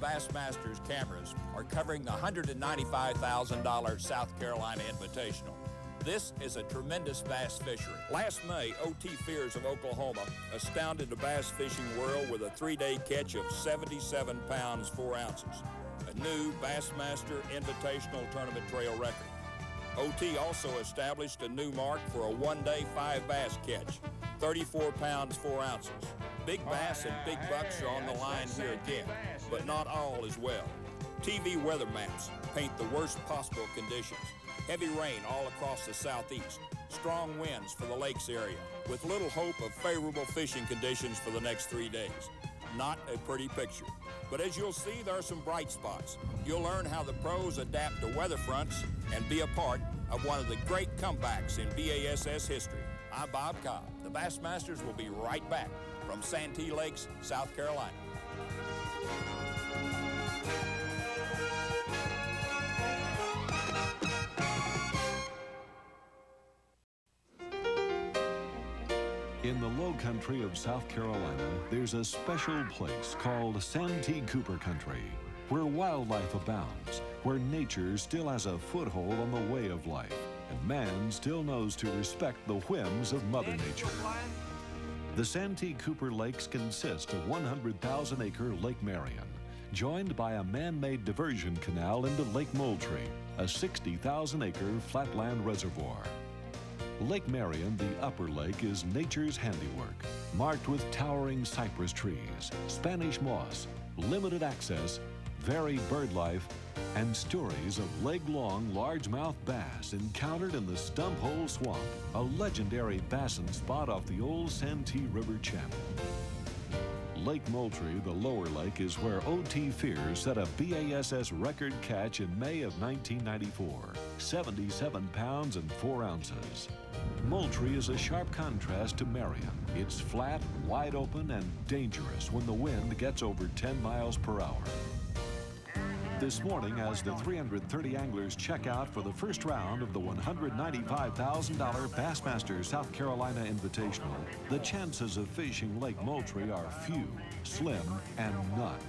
Bassmaster's cameras are covering the $195,000 South Carolina Invitational. This is a tremendous bass fishery. Last May, O.T. Fears of Oklahoma astounded the bass fishing world with a 3-day catch of 77 pounds, 4 ounces, a new Bassmaster Invitational Tournament trail record. O.T. also established a new mark for a 1-day 5 bass catch, 34 pounds, 4 ounces. Big bass and big bucks are on the line here again, but not all as well. TV weather maps paint the worst possible conditions. Heavy rain all across the southeast, strong winds for the lakes area, with little hope of favorable fishing conditions for the next 3 days. Not a pretty picture. But as you'll see, there are some bright spots. You'll learn how the pros adapt to weather fronts and be a part of one of the great comebacks in BASS history. I'm Bob Cobb. The Bassmasters will be right back from Santee Lakes, South Carolina. In the low country of South Carolina, there's a special place called Santee Cooper Country, where wildlife abounds, where nature still has a foothold on the way of life, and man still knows to respect the whims of Mother Nature. The Santee Cooper Lakes consist of 100,000-acre Lake Marion, joined by a man-made diversion canal into Lake Moultrie, a 60,000-acre flatland reservoir. Lake Marion, the upper lake, is nature's handiwork, marked with towering cypress trees, Spanish moss, limited access, varied bird life, and stories of leg-long largemouth bass encountered in the Stump Hole Swamp, a legendary bassin spot off the old Santee River channel. Lake Moultrie, the lower lake, is where O.T. Fears set a BASS record catch in May of 1994, 77 pounds and 4 ounces. Moultrie is a sharp contrast to Marion. It's flat, wide open, and dangerous when the wind gets over 10 miles per hour. This morning, as the 330 anglers check out for the first round of the $195,000 Bassmaster South Carolina Invitational, the chances of fishing Lake Moultrie are few, slim, and none.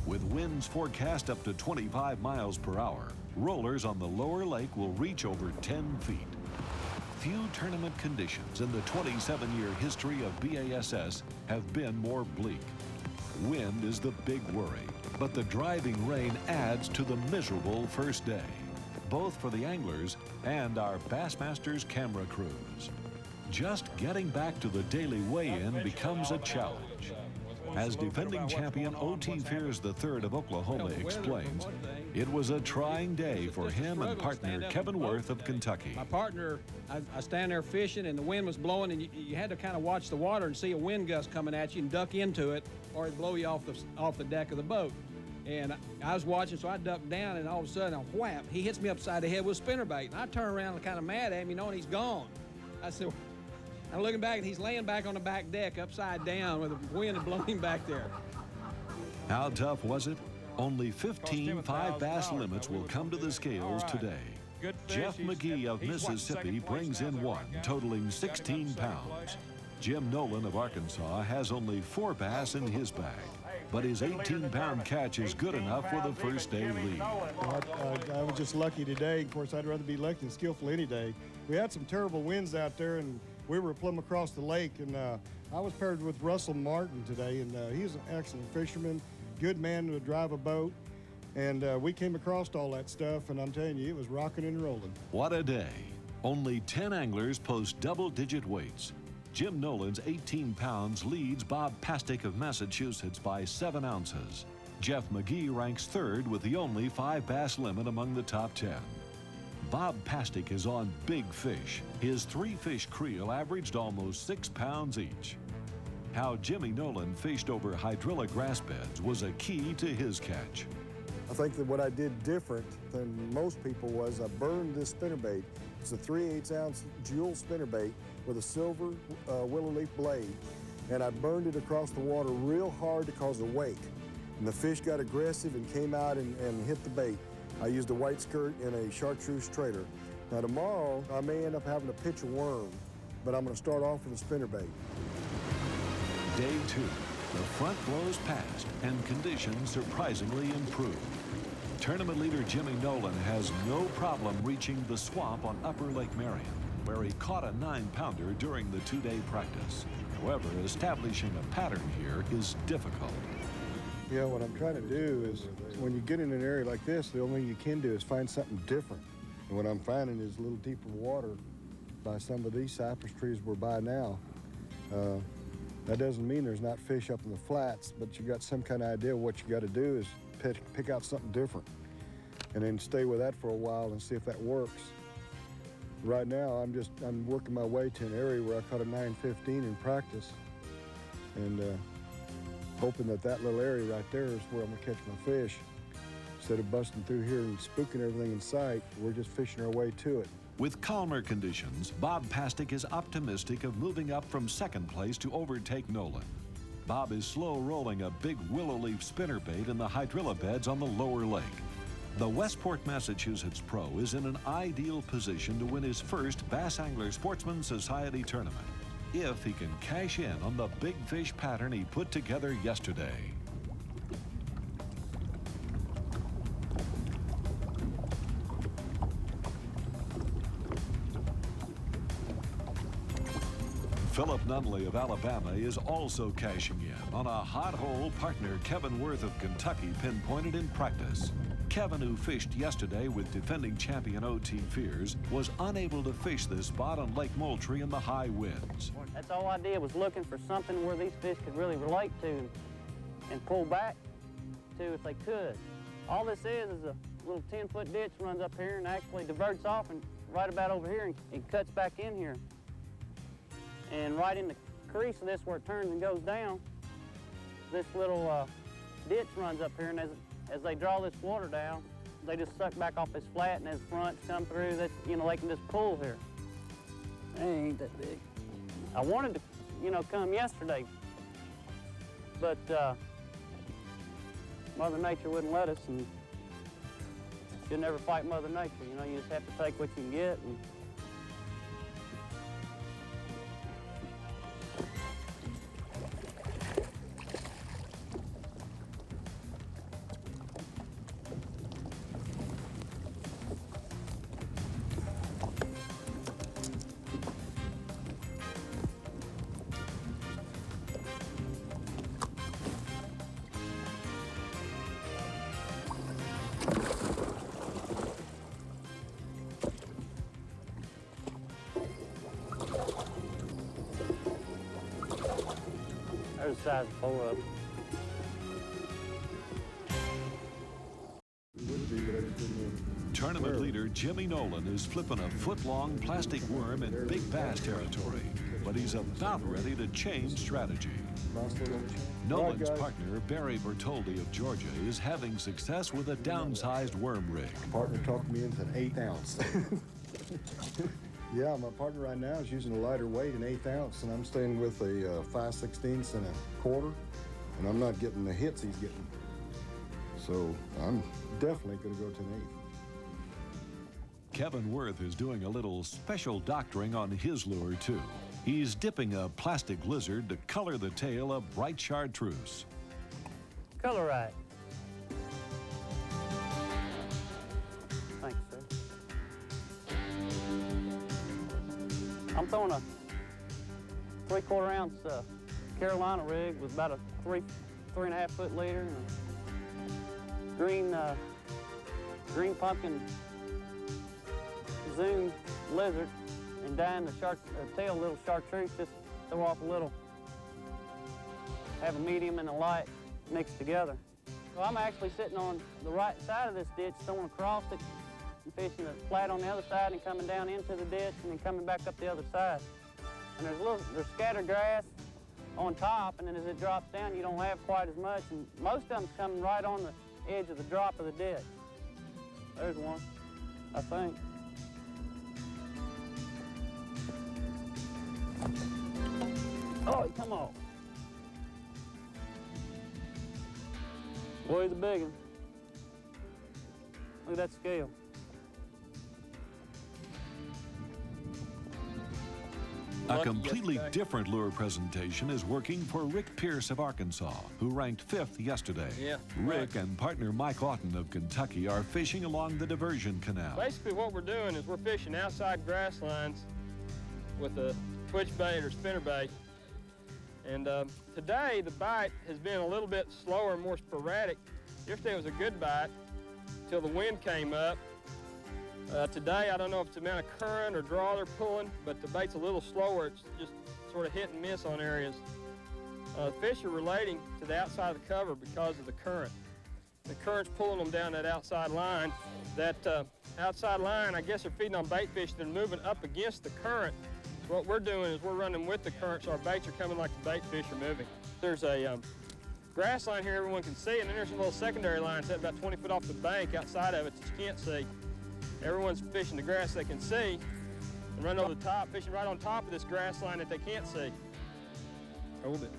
With winds forecast up to 25 miles per hour, rollers on the lower lake will reach over 10 feet. Few tournament conditions in the 27-year history of BASS have been more bleak. Wind is the big worry, but the driving rain adds to the miserable first day, both for the anglers and our Bassmasters camera crews. Just getting back to the daily weigh-in becomes a challenge. As defending champion O.T. Fears III of Oklahoma explains, it was a trying day for him and partner Kevin Worth of Kentucky. My partner, I stand there fishing and the wind was blowing, and you had to kind of watch the water and see a wind gust coming at you and duck into it, or it'd blow you off the deck of the boat. And I was watching, so I ducked down, and all of a sudden, whap, he hits me upside the head with a spinnerbait. And I turn around and kind of mad at him, and he's gone. I said, I'm looking back, and he's laying back on the back deck upside down with the wind blowing him back there. How tough was it? Only 15 5-bass limits will come to the scales today. Jeff McGee of Mississippi brings in one, totaling 16 pounds. Jim Nolan of Arkansas has only 4 bass in his bag, but his 18-pound catch is good enough for the first day lead. I was just lucky today. Of course, I'd rather be lucky than skillful any day. We had some terrible winds out there, and we were plumb across the lake, and I was paired with Russell Martin today, and he's an excellent fisherman, good man to drive a boat, and we came across all that stuff, and I'm telling you, it was rocking and rolling. What a day. Only 10 anglers post double-digit weights. Jim Nolan's 18 pounds leads Bob Pastick of Massachusetts by 7 ounces. Jeff McGee ranks third with the only 5-bass limit among the top 10. Bob Pastick is on big fish. His 3-fish creel averaged almost 6 pounds each. How Jimmy Nolan fished over hydrilla grass beds was a key to his catch. I think that what I did different than most people was I burned this spinnerbait. It's a 3/8-ounce jewel spinnerbait with a silver willow leaf blade, and I burned it across the water real hard to cause a wake. And the fish got aggressive and came out and hit the bait. I used a white skirt and a chartreuse trailer. Now tomorrow, I may end up having to pitch a worm, but I'm gonna start off with a spinnerbait. Day 2. The front blows past, and conditions surprisingly improve. Tournament leader Jimmy Nolan has no problem reaching the swamp on Upper Lake Marion, where he caught a 9-pounder during the 2-day practice. However, establishing a pattern here is difficult. Yeah, what I'm trying to do is, when you get in an area like this, the only thing you can do is find something different. And what I'm finding is a little deeper water by some of these cypress trees we're by now. That doesn't mean there's not fish up in the flats, but you got some kind of idea what you got to do is pick out something different and then stay with that for a while and see if that works. Right now, I'm working my way to an area where I caught a 9.15 in practice, and hoping that little area right there is where I'm gonna catch my fish. Instead of busting through here and spooking everything in sight, we're just fishing our way to it. With calmer conditions, Bob Pastick is optimistic of moving up from second place to overtake Nolan. Bob is slow rolling a big willow leaf spinnerbait in the hydrilla beds on the lower lake. The Westport, Massachusetts pro is in an ideal position to win his first Bass Angler Sportsman Society tournament, if he can cash in on the big fish pattern he put together yesterday. Philip Nunley of Alabama is also cashing in on a hot hole partner Kevin Worth of Kentucky pinpointed in practice. Kevin, who fished yesterday with defending champion O.T. Fears, was unable to fish this spot on Lake Moultrie in the high winds. That's all I did, was looking for something where these fish could really relate to and pull back to if they could. All this is a little 10-foot ditch runs up here and actually diverts off and right about over here and cuts back in here. And right in the crease of this where it turns and goes down, this little ditch runs up here, and as they draw this water down, they just suck back off this flat, and as fronts come through, they can just pull here. They ain't that big. I wanted to, come yesterday, but Mother Nature wouldn't let us, and you'll never fight Mother Nature. You just have to take what you can get. And there's the size of 4 of them. Tournament leader Jimmy Nolan is flipping a foot-long plastic worm in big bass territory, but he's about ready to change strategy. Nolan's partner, Barry Bertoldi of Georgia, is having success with a downsized worm rig. Partner talked me into an 1/8 ounce. Yeah, my partner right now is using a lighter weight, an 1/8 ounce, and I'm staying with a 5/16 and a 1/4, and I'm not getting the hits he's getting. So I'm definitely going to go to an 1/8. Kevin Worth is doing a little special doctoring on his lure, too. He's dipping a plastic lizard to color the tail of bright chartreuse. Color right. Thanks, sir. I'm throwing a 3/4 ounce Carolina rig with about a 3.5 foot leader and a green pumpkin zoom lizard, and dyeing the tail a little chartreuse, just throw off a little, have a medium and a light mixed together. So I'm actually sitting on the right side of this ditch, throwing across it and fishing the flat on the other side and coming down into the ditch and then coming back up the other side. And there's scattered grass on top, and then as it drops down, you don't have quite as much, and most of them's coming right on the edge of the drop of the ditch. There's one, I think. Oh, come on. Boy, he's a big one. Look at that scale. A completely different lure presentation is working for Rick Pierce of Arkansas, who ranked 5th yesterday. Yeah. Rick and partner Mike Lawton of Kentucky are fishing along the diversion canal. Basically what we're doing is we're fishing outside grass lines with a twitch bait or spinner bait. And today the bite has been a little bit slower and more sporadic. Yesterday was a good bite till the wind came up. Today, I don't know if it's the amount of current or draw they're pulling, but the bait's a little slower. It's just sort of hit and miss on areas. Fish are relating to the outside of the cover because of the current. The current's pulling them down that outside line. That outside line, I guess they're feeding on bait fish. They're moving up against the current. So what we're doing is we're running with the current, so our baits are coming like the bait fish are moving. There's a grass line here everyone can see, and then there's a little secondary line set about 20 foot off the bank outside of it that you can't see. Everyone's fishing the grass they can see and running over the top, fishing right on top of this grass line that they can't see. Hold it.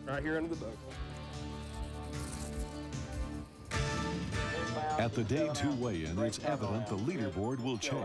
Right here under the boat. At the Day 2 weigh-in, it's evident the leaderboard will change.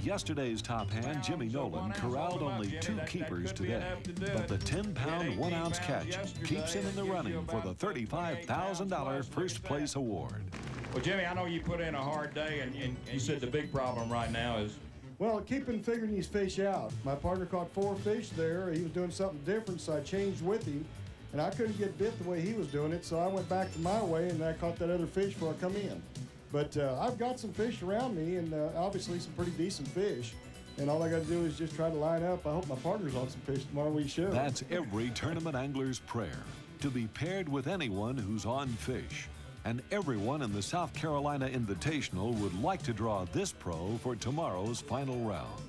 Yesterday's top hand, Jimmy Nolan, corralled only 2 keepers today, but the 10-pound, 1-ounce catch keeps him in the running for the $35,000 first place award. Well, Jimmy, I know you put in a hard day, and you said the big problem right now is... Well, keeping figuring these fish out. My partner caught 4 fish there. He was doing something different, so I changed with him. And I couldn't get bit the way he was doing it, so I went back to my way, and I caught that other fish before I come in. But I've got some fish around me, and obviously some pretty decent fish. And all I got to do is just try to line up. I hope my partner's on some fish tomorrow. We should. That's every tournament angler's prayer, to be paired with anyone who's on fish. And everyone in the South Carolina Invitational would like to draw this pro for tomorrow's final round.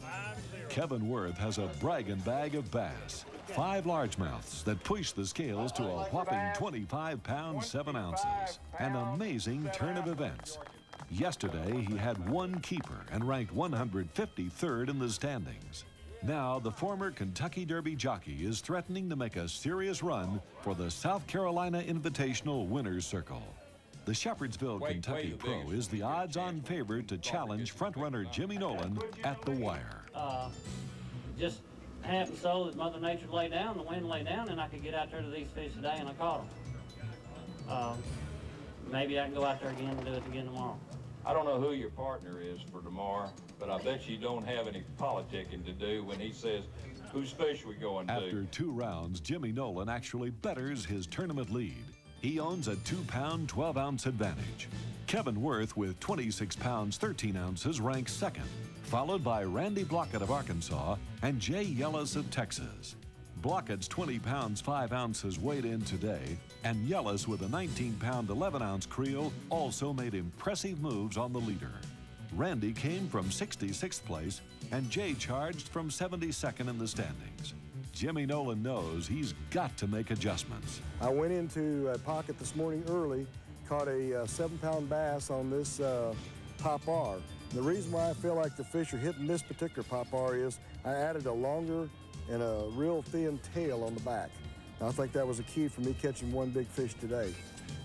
Kevin Worth has a bragging bag of bass, 5 largemouths that push the scales to a whopping 25 pounds, 7 ounces. An amazing turn of events. Yesterday, he had 1 keeper and ranked 153rd in the standings. Now, the former Kentucky Derby jockey is threatening to make a serious run for the South Carolina Invitational Winners Circle. The Shepherdsville, Kentucky pro is the odds-on favorite to challenge frontrunner Jimmy Nolan at the wire. Just happened so that Mother Nature lay down, the wind lay down, and I could get out there to these fish today, and I caught them. Maybe I can go out there again and do it again tomorrow. I don't know who your partner is for tomorrow, but I bet you don't have any politicking to do when he says, whose fish we going to? After 2 rounds, Jimmy Nolan actually betters his tournament lead. He owns a 2-pound, 12-ounce advantage. Kevin Worth, with 26 pounds, 13 ounces, ranks second, followed by Randy Blockett of Arkansas and Jay Yellis of Texas. Blockett's 20 pounds, 5 ounces weighed in today, and Yellis with a 19-pound, 11-ounce creel also made impressive moves on the leader. Randy came from 66th place, and Jay charged from 72nd in the standings. Jimmy Nolan knows he's got to make adjustments. I went into a pocket this morning early, caught a 7-pound bass on this pop R. The reason why I feel like the fish are hitting this particular pop R is I added a longer and a real thin tail on the back. I think that was a key for me catching 1 big fish today.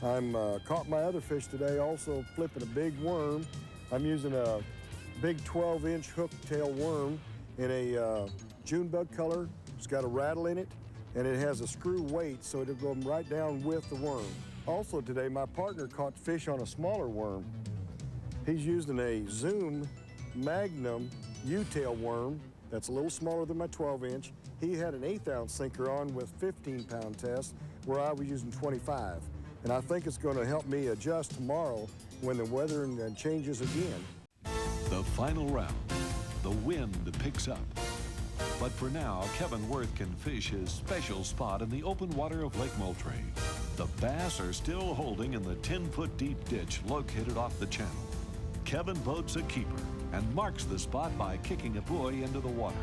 I'm caught my other fish today, also flipping a big worm. I'm using a big 12-inch hook-tail worm in a June bug color. It's got a rattle in it, and it has a screw weight, so it'll go right down with the worm. Also today, my partner caught fish on a smaller worm. He's using a Zoom Magnum U-tail worm that's a little smaller than my 12-inch. He had an 1/8-ounce sinker on with 15-pound test, where I was using 25. And I think it's going to help me adjust tomorrow when the weather changes again. The final round, the wind picks up. But for now, Kevin Worth can fish his special spot in the open water of Lake Moultrie. The bass are still holding in the 10-foot deep ditch located off the channel. Kevin votes a keeper and marks the spot by kicking a buoy into the water.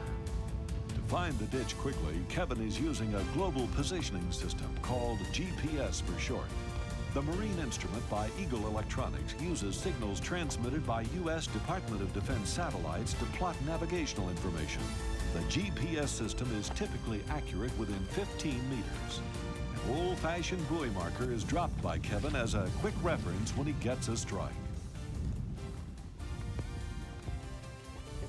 To find the ditch quickly, Kevin is using a global positioning system called GPS for short. The marine instrument by Eagle Electronics uses signals transmitted by U.S. Department of Defense satellites to plot navigational information. The GPS system is typically accurate within 15 meters. An old-fashioned buoy marker is dropped by Kevin as a quick reference when he gets a strike.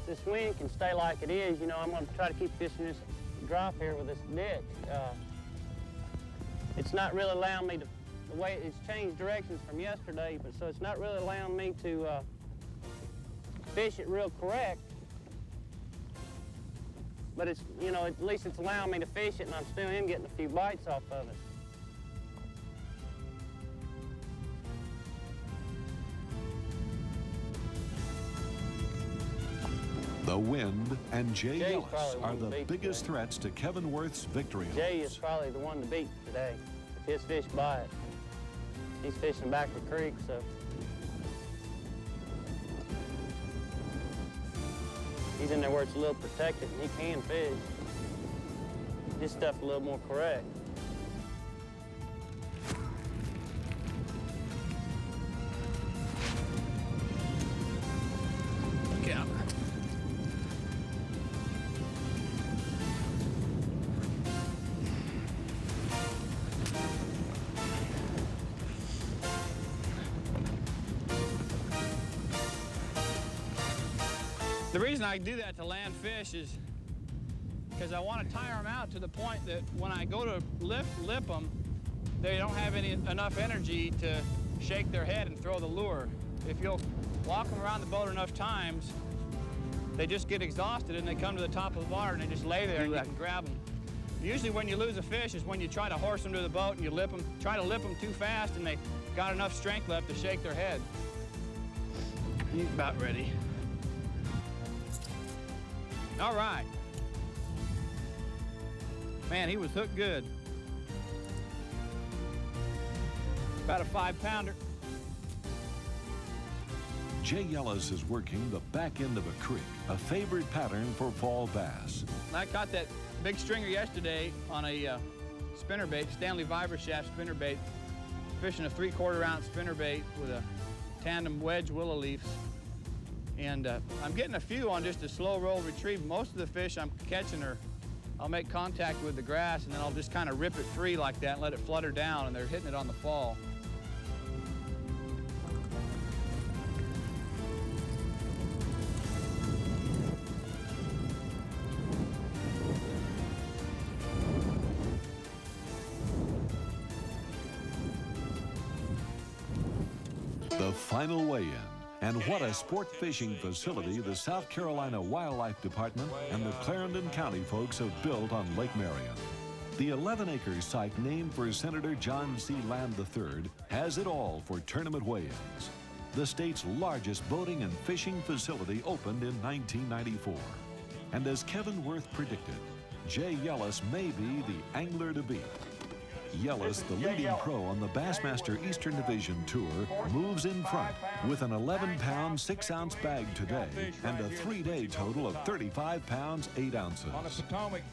this wind can stay like it is, you know, I'm going to try to keep fishing this drop here with this ditch. It's not really allowing me to, the way it's changed directions from yesterday, but so it's not really allowing me to fish it real correct. But it's, you know, at least it's allowing me to fish it, and I'm still getting a few bites off of it. The wind and Jay Jay's Ellis probably are one the to beat biggest today. threats to Kevin Worth's victory Jay hopes. is probably the one to beat today. If his fish bite, he's fishing back the creek, so. He's in there where it's a little protected and he can fish. This stuff's a little more correct. Look out. The reason I do that to land fish is because I want to tire them out to the point that when I go to lip them, they don't have enough energy to shake their head and throw the lure. If you'll walk them around the boat enough times, they just get exhausted and they come to the top of the water and they just lay there and you can grab them. Usually when you lose a fish is when you try to horse them to the boat and you try to lip them too fast and they got enough strength left to shake their head. He's about ready. All right. Man, he was hooked good. About a 5-pounder. Jay Ellis is working the back end of a creek, a favorite pattern for fall bass. I caught that big stringer yesterday on a spinnerbait, Stanley Vibershaft spinnerbait, fishing a 3/4 ounce spinnerbait with a tandem wedge willow leaves. And I'm getting a few on just a slow roll retrieve. Most of the fish I'm catching I'll make contact with the grass and then I'll just kind of rip it free like that and let it flutter down, and they're hitting it on the fall. The final weigh-in. And what a sport fishing facility the South Carolina Wildlife Department and the Clarendon County folks have built on Lake Marion. The 11-acre site named for Senator John C. Land III has it all for tournament weigh-ins. The state's largest boating and fishing facility opened in 1994. And as Kevin Worth predicted, Jay Ellis may be the angler to beat. Ellis, the leading pro on the Bassmaster Eastern Division Tour, moves in front with an 11-pound, 6-ounce bag today and a 3-day total of 35 pounds, 8 ounces.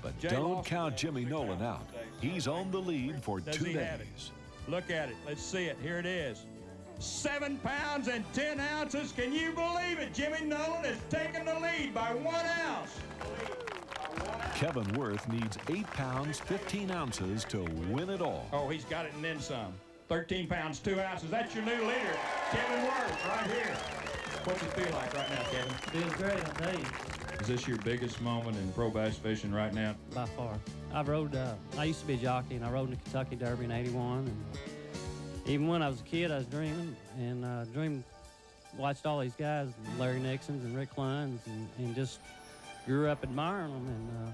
But don't count Jimmy Nolan out. He's on the lead for 2 days. Look at it. Let's see it. Here it is. 7 pounds and 10 ounces. Can you believe it? Jimmy Nolan has taken the lead by 1 ounce. Kevin Worth needs 8 pounds, 15 ounces to win it all. Oh, he's got it and then some. 13 pounds, 2 ounces. That's your new leader, Kevin Worth, right here. What's it feel like right now, Kevin? Feels great, I'll tell you. Is this your biggest moment in pro bass fishing right now? By far. I've rode, I used to be a jockey, and I rode in the Kentucky Derby in '81. And even when I was a kid, I was dreaming, and watched all these guys, Larry Nixons and Rick Klein's, and just grew up admiring them, and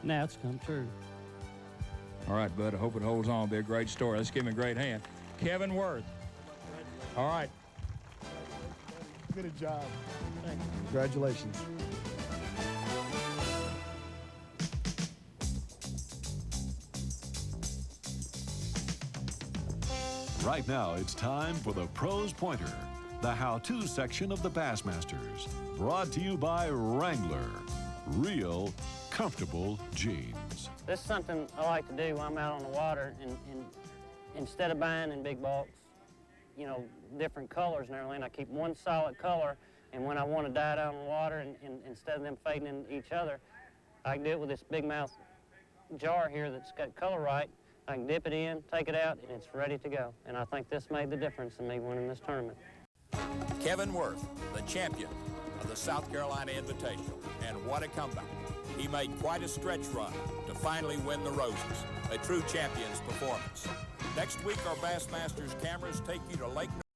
now it's come true. All right, bud, I hope it holds on. It'll be a great story. Let's give him a great hand. Kevin Worth. All right. Good job. Thank you. Congratulations. Right now, it's time for the Pros Pointer, the how-to section of the Bassmasters. Brought to you by Wrangler. Real, comfortable jeans. This is something I like to do when I'm out on the water, and instead of buying in big bulks, you know, different colors and everything, I keep one solid color, and when I want to dye it out on the water, and instead of them fading into each other, I can do it with this big mouth jar here that's got color right. I can dip it in, take it out, and it's ready to go. And I think this made the difference in me winning this tournament. Kevin Worth, the champion of the South Carolina Invitational, and what a comeback. He made quite a stretch run to finally win the Roses, a true champion's performance. Next week, our Bassmasters cameras take you to Lake